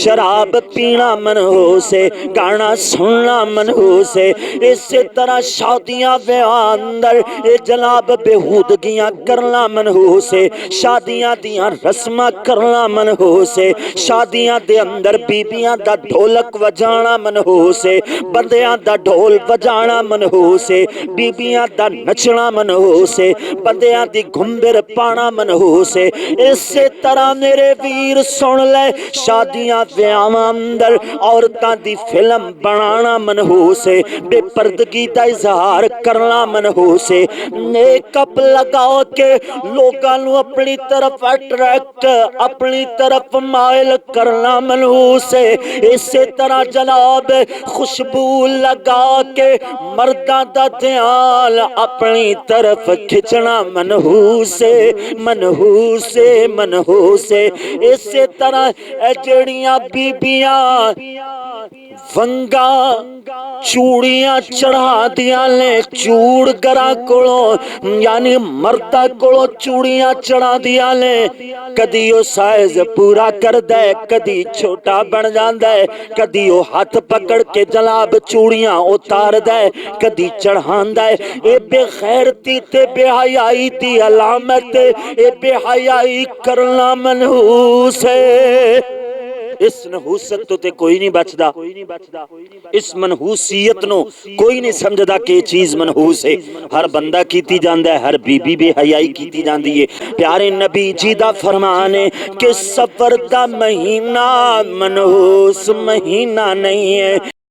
شراب پینا منحوس ہے، گانا سننا منحوس ہے۔ اسی طرح شادیاں بیاہ اندر اے جناب بےہودگیاں کرنا منحوس ہے، شادیاں دیاں رسماں کرنا منحوس ہے، شادیاں دے اندر بیبیاں دا ڈھولک وجانا منحوس ہے، بندیاں دا ڈھول وجانا منحوس ہے، بیبیاں دا نچنا منحوس ہے، بندیاں دی گھمبر پانا منحوس ہے۔ اسی طرح میرے ویر سن لے، شادیاں بیاواں اندر عورتاں دی فلم بنانا منحوس ہے، بے پردگی دا اظہار کرنا منحوس ہے، میک اپ لگا کے لوگاں نو اپنی طرف اٹریکٹ اپنی طرف مائل کرنا منحوس ہے۔ اسی طرح جناب خوشبو لگا کے مرداں دا دھیان اپنی طرف کھچنا منحوس ہے، منحوس ہے، منحوس ہے۔ اسی طرح جڑیاں بیبیاں ونگا چوڑیاں چڑھا دیا لے چوڑ گرا کولو، یعنی مردہ کولو چوڑیاں چڑھا دیا لے، کدی او سائز پورا کر دے، کدی چھوٹا بن جان دے، کدی او ہاتھ پکڑ کے جناب چوڑیاں اتار دے، کدی چڑھان دے۔ اے بے غیرتی تے بے حیائی دی علامت، اے بے حیائی کرنا منحوس ہے۔ اس نحوست تو تے کوئی نہیں بچدا، اس منحوسیت نو کوئی نہیں سمجھدا کہ چیز منحوس ہے۔ ہر بندہ کیتی جاندا ہے، ہر بی بی بے حیائی کیتی جاندی ہے۔ پیارے نبی جی دا فرمان ہے کہ صفر دا مہینہ منحوس مہینہ نہیں ہے۔